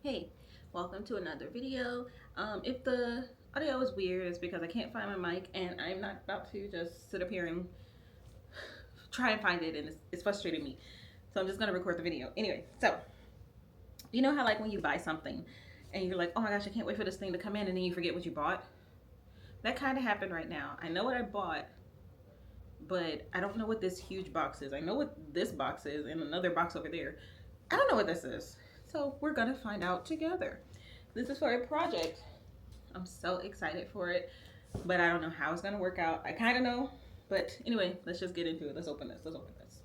Hey, welcome to another video. If the audio is weird, it's because I can't find my mic and I'm not about to just sit up here and try and find it, and it's frustrating me. So I'm just gonna record the video. Anyway, so you know how like when you buy something and you're like, oh my gosh, I can't wait for this thing to come in, and then you forget what you bought? That kind of happened right now. I know what I bought, but I don't know what this huge box is. I know what this box is and another box over there. I don't know what this is. So we're gonna find out together. This is for a project. I'm so excited for it, but I don't know how it's gonna work out. I kind of know, but anyway, let's just get into it. Let's open this. Let's open this.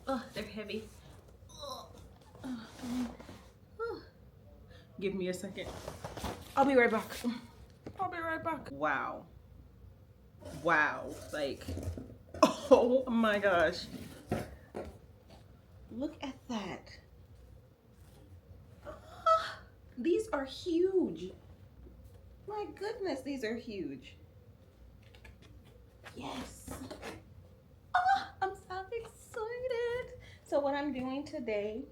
Oh, they're heavy. Give me a second. I'll be right back. I'll be right back. Wow. Wow. Like, oh my gosh. Look at that. These are huge. My goodness, these are huge. Yes. I'm so excited. So what I'm doing today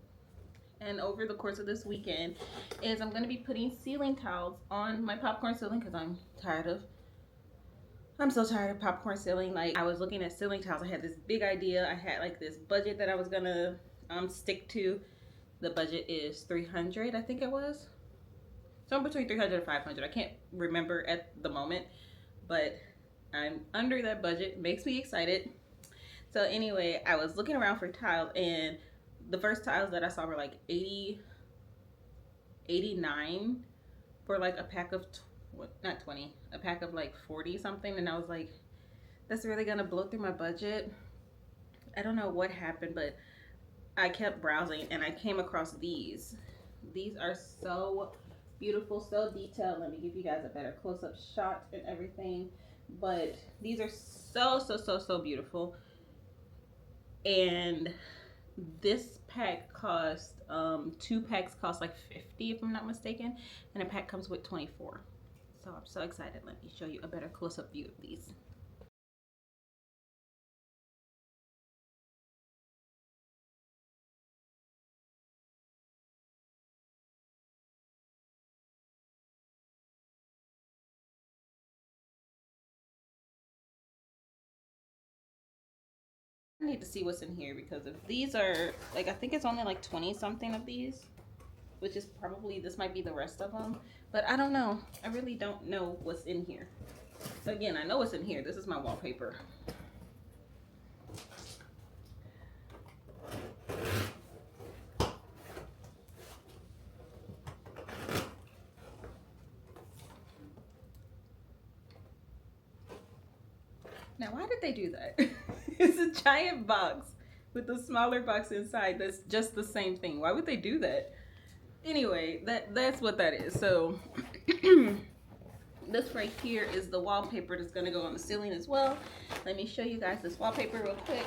and over the course of this weekend is I'm going to be putting ceiling tiles on my popcorn ceiling because I'm so tired of popcorn ceiling. Like, I was looking at ceiling tiles. I had this big idea. I had like this budget that I was gonna stick to. The budget is 300, I think it was. Somewhere between 300 and 500. I can't remember at the moment, but I'm under that budget. Makes me excited. So anyway, I was looking around for tiles, and the first tiles that I saw were like 89 for like a pack of not 20, a pack of like 40 something, and I was like, that's really gonna blow through my budget. I don't know what happened, but I kept browsing and I came across these. These are so beautiful, so detailed. Let me give you guys a better close-up shot and everything, but these are so beautiful. And this pack cost 2 packs cost like 50 if I'm not mistaken, and a pack comes with 24. So I'm so excited. Let me show you a better close-up view of these. I need to see what's in here, because if these are like, I think it's only like 20 something of these, which is probably, this might be the rest of them, but I don't know. I really don't know what's in here. So again, I know what's in here. This is my wallpaper. Now, why did they do that? It's a giant box with a smaller box inside that's just the same thing. Why would they do that? Anyway, that's what that is. So this right here is the wallpaper that's going to go on the ceiling as well. Let me show you guys this wallpaper real quick,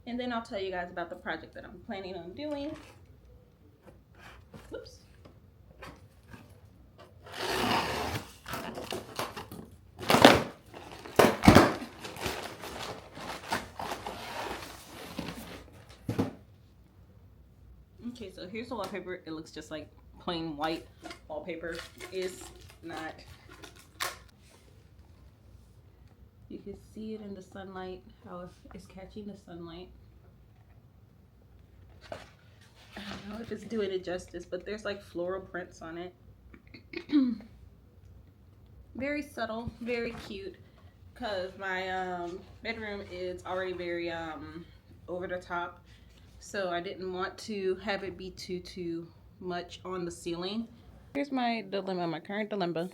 and then I'll tell you guys about the project that I'm planning on doing. Whoops. Okay, so here's the wallpaper. It looks just like plain white wallpaper. It's not. You can see it in the sunlight, how it's catching the sunlight. I don't know if it's doing it justice, but there's like floral prints on it. Very subtle, very cute, because my bedroom is already very over the top. So I didn't want to have it be too much on the ceiling. Here's my dilemma. My current dilemma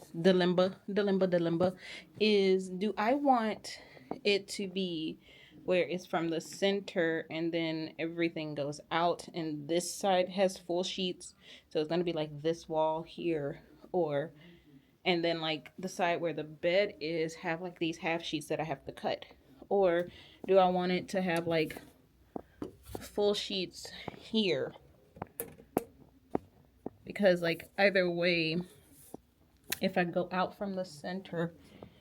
is, do I want it to be where it's from the center and then everything goes out and this side has full sheets, so it's going to be like this wall here, or and then like the side where the bed is have like these half sheets that I have to cut? Or do I want it to have like full sheets here? Because like either way, if I go out from the center,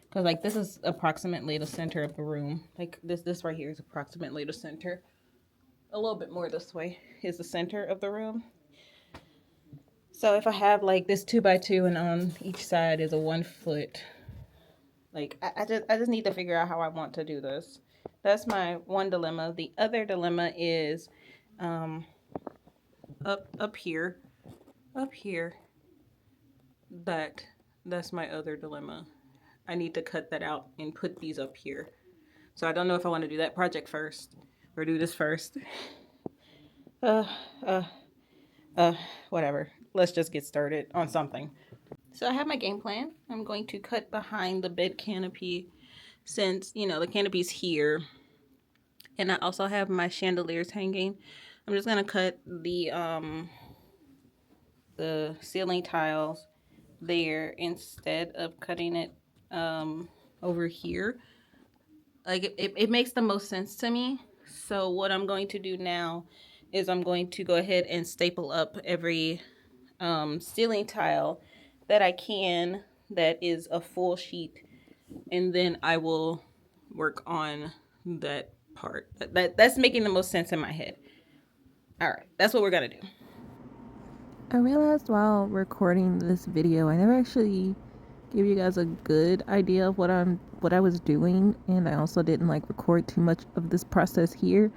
because like this is approximately the center of the room. Like this right here is approximately the center. A little bit more this way is the center of the room. So if I have like this 2x2 and on each side is a 1 foot, like I just need to figure out how I want to do this. That's my one dilemma. The other dilemma is um up here. Up here. That that's my other dilemma. I need to cut that out and put these up here. So I don't know if I want to do that project first or do this first. Uh uh uh whatever. Let's just get started on something. So I have my game plan. I'm going to cut behind the bed canopy since, the canopy's here. And I also have my chandeliers hanging. I'm just going to cut the ceiling tiles there instead of cutting it over here. Like it makes the most sense to me. So what I'm going to do now is I'm going to go ahead and staple up every ceiling tile that I can that is a full sheet, and then I will work on that part. That's making the most sense in my head. All right, that's what we're gonna do. I realized while recording this video, I never actually gave you guys a good idea of what I was doing, and I also didn't like record too much of this process here.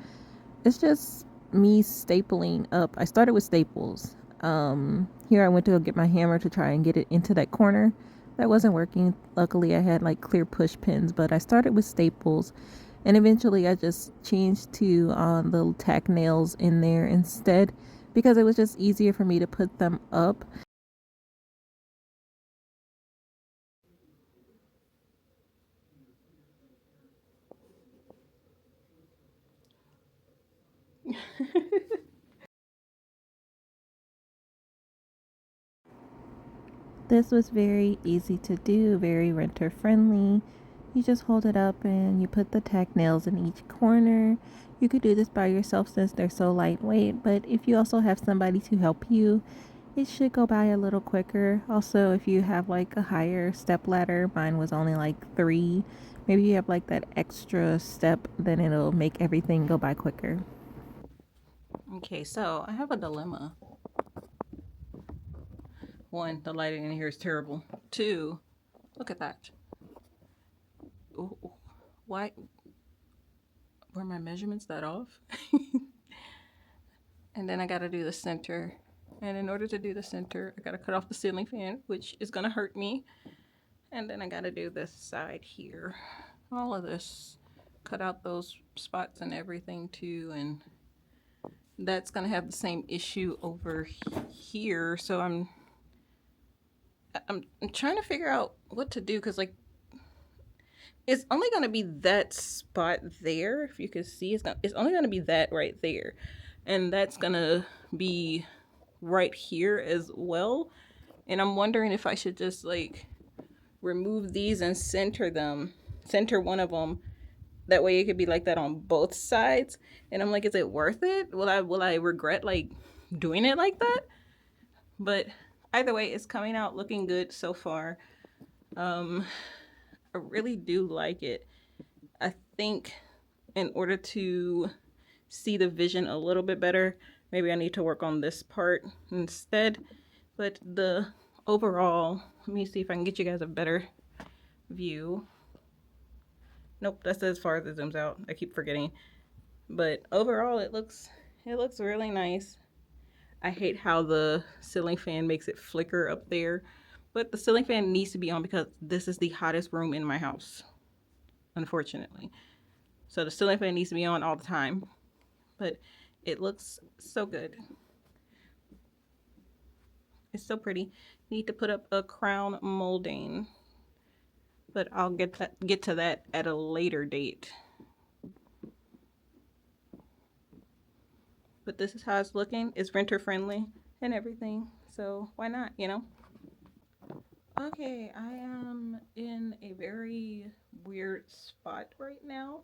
It's just me stapling up. I started with staples. Here I went to go get my hammer to try and get it into that corner. That wasn't working. Luckily, I had like clear push pins, but I started with staples, and eventually I just changed to the tack nails in there instead because it was just easier for me to put them up. This was very easy to do, very renter friendly. You just hold it up and you put the tack nails in each corner. You could do this by yourself since they're so lightweight, but if you also have somebody to help you, it should go by a little quicker. Also, if you have like a higher step ladder, mine was only like 3. Maybe you have like that extra step, then it'll make everything go by quicker. Okay, so I have a dilemma. One, the lighting in here is terrible. Two, look at that. Ooh, why were my measurements that off? And then I gotta do the center. And in order to do the center, I gotta cut off the ceiling fan, which is gonna hurt me. And then I gotta do this side here. All of this. Cut out those spots and everything too. And that's gonna have the same issue over here. So I'm trying to figure out what to do because like it's only gonna be that spot there. If you can see, it's only gonna be that right there, and that's gonna be right here as well. And I'm wondering if I should just like remove these and center one of them. That way it could be like that on both sides. And I'm like, is it worth it? Will I regret like doing it like that? But either way, it's coming out looking good so far. Um, I really do like it. I think in order to see the vision a little bit better, maybe I need to work on this part instead. But the overall, let me see if I can get you guys a better view. Nope, that's as far as it zooms out. I keep forgetting. But overall, it looks really nice. I hate how the ceiling fan makes it flicker up there. But the ceiling fan needs to be on because this is the hottest room in my house, unfortunately. So the ceiling fan needs to be on all the time. But it looks so good. It's so pretty. Need to put up a crown molding, but I'll get to that at a later date. But this is how it's looking. It's renter friendly and everything. So why not, Okay, I am in a very weird spot right now.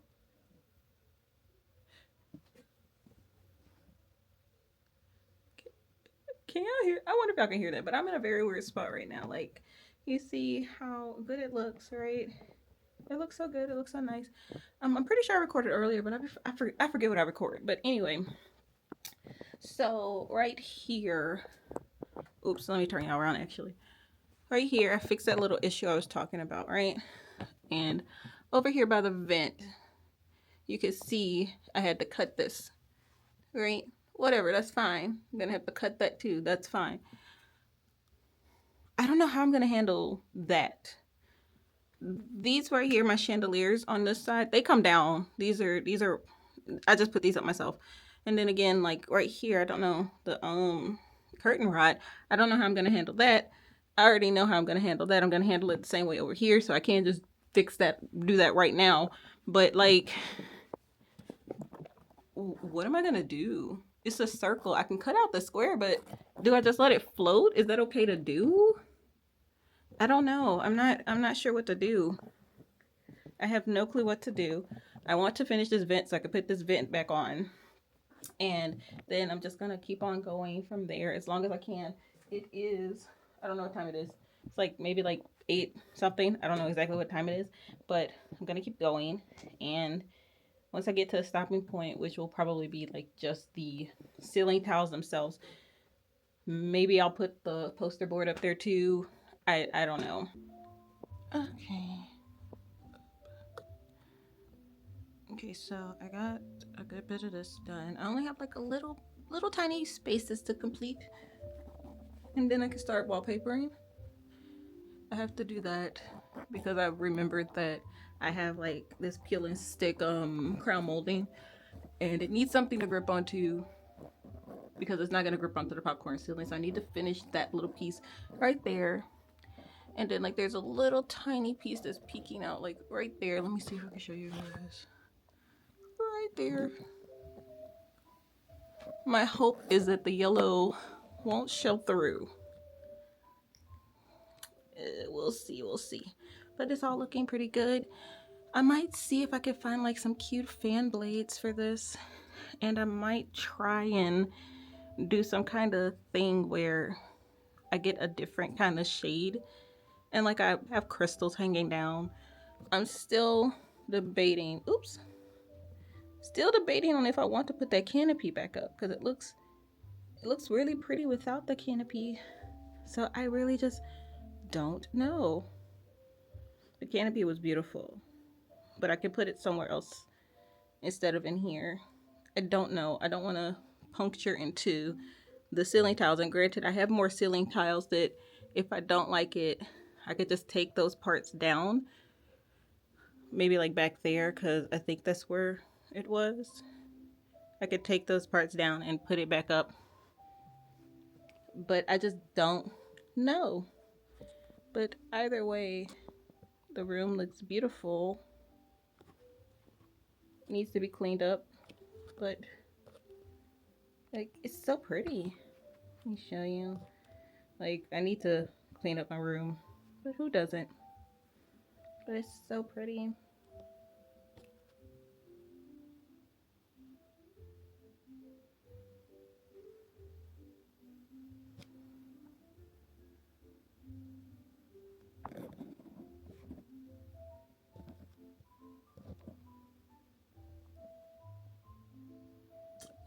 Can y'all hear? I wonder if y'all can hear that, but I'm in a very weird spot right now. Like, You see how good it looks, right? It looks so good. It looks so nice. I'm pretty sure I recorded earlier, but I forget what I recorded. But anyway, so right here, oops, let me turn y'all around actually. Right here, I fixed that little issue I was talking about, right? And over here by the vent, you can see I had to cut this, right? Whatever, that's fine. I'm gonna have to cut that too. That's fine. I don't know how I'm gonna handle that. These right here, my chandeliers on this side, they come down. These are I just put these up myself. And then again, like right here, I don't know the curtain rod. I don't know how I'm gonna handle that. I already know how I'm gonna handle that. I'm gonna handle it the same way over here, so I can't just fix that, do that right now. But like, what am I gonna do? It's a circle. I can cut out the square, but do I just let it float? Is that okay to do? I don't know. I'm not sure what to do. I have no clue what to do. I want to finish this vent so I can put this vent back on. And then I'm just gonna keep on going from there as long as I can. It is, I don't know what time it is. It's like maybe like 8 something. I don't know exactly what time it is, but I'm gonna keep going. And once I get to a stopping point, which will probably be like just the ceiling tiles themselves, maybe I'll put the poster board up there too. I don't know. Okay. Okay, so I got a good bit of this done. I only have like a little tiny spaces to complete, and then I can start wallpapering. I have to do that because I remembered that I have like this peel and stick crown molding, and it needs something to grip onto because it's not gonna grip onto the popcorn ceiling. So I need to finish that little piece right there. And then like there's a little tiny piece that's peeking out like right there. Let me see if I can show you guys. Right there. My hope is that the yellow won't show through. We'll see, we'll see. But it's all looking pretty good. I might see if I can find like some cute fan blades for this. And I might try and do some kind of thing where I get a different kind of shade. And like I have crystals hanging down. I'm still debating, still debating on if I want to put that canopy back up because it looks really pretty without the canopy. So I really just don't know. The canopy was beautiful, but I could put it somewhere else instead of in here. I don't know. I don't want to puncture into the ceiling tiles. And granted, I have more ceiling tiles that if I don't like it, I could just take those parts down. Maybe like back there, because I think that's where it was. I could take those parts down and put it back up. But I just don't know. But either way, the room looks beautiful. It needs to be cleaned up, but like it's so pretty. Let me show you. Like I need to clean up my room, but who doesn't? But it's so pretty.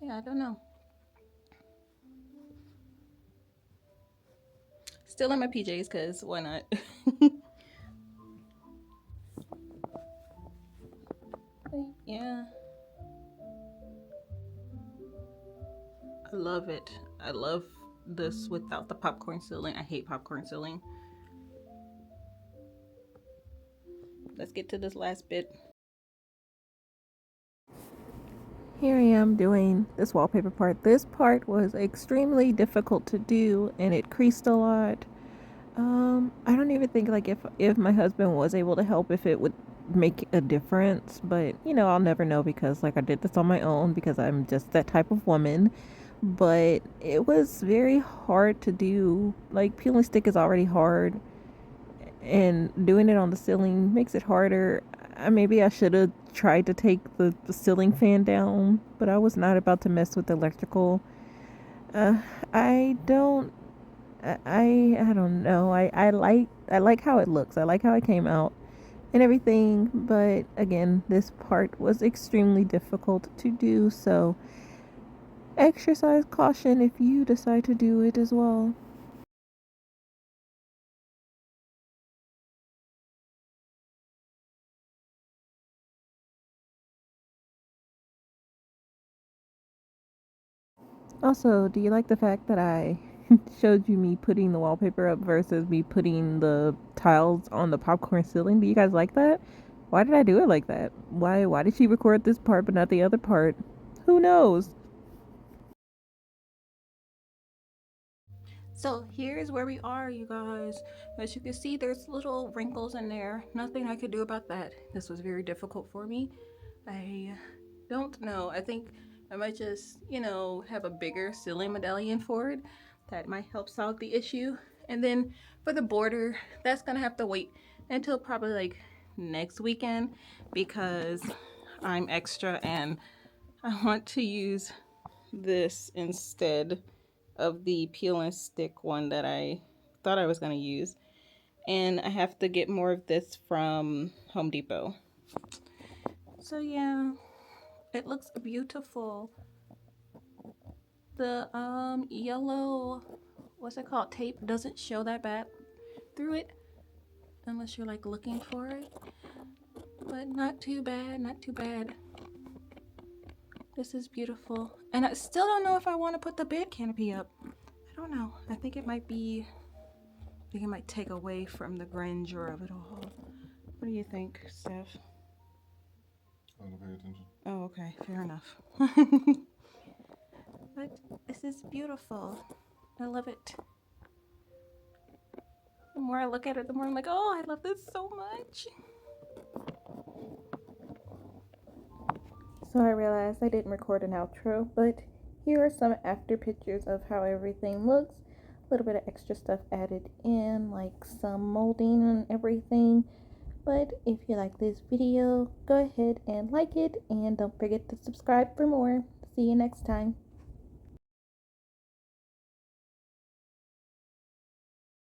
Yeah, I don't know. Still in my PJs, because why not? Yeah. I love it. I love this without the popcorn ceiling. I hate popcorn ceiling. Let's get to this last bit. Here I am doing this wallpaper part. This part was extremely difficult to do and it creased a lot. I don't even think like if my husband was able to help if it would make a difference, but you know, I'll never know because like I did this on my own because I'm just that type of woman. But it was very hard to do. Like peeling stick is already hard and doing it on the ceiling makes it harder. Maybe I should have tried to take the ceiling fan down, but I was not about to mess with the electrical. I don't I don't know. I like how it looks. I like how it came out and everything, but again, this part was extremely difficult to do, so exercise caution if you decide to do it as well. Also, do you like the fact that I showed you me putting the wallpaper up versus me putting the tiles on the popcorn ceiling? Do you guys like that? Why did I do it like that? Why did she record this part but not the other part? Who knows? So here's where we are, you guys. As you can see, there's little wrinkles in there. Nothing I could do about that. This was very difficult for me. I don't know. I think I might just, have a bigger ceiling medallion for it. That might help solve the issue. And then for the border, that's gonna have to wait until probably like next weekend because I'm extra and I want to use this instead of the peel and stick one that I thought I was going to use. And I have to get more of this from Home Depot. So yeah, it looks beautiful. The yellow, what's it called, tape doesn't show that bad through it unless you're like looking for it. But not too bad, not too bad. This is beautiful. And I still don't know if I want to put the bed canopy up. I don't know. I think it might take away from the grandeur of it all. What do you think, Steph? I don't pay attention. Oh, okay, fair enough. But this is beautiful. I love it. The more I look at it, the more I'm like, oh, I love this so much. So I realized I didn't record an outro, but here are some after pictures of how everything looks. A little bit of extra stuff added in, like some molding and everything. But if you like this video, go ahead and like it, and don't forget to subscribe for more. See you next time.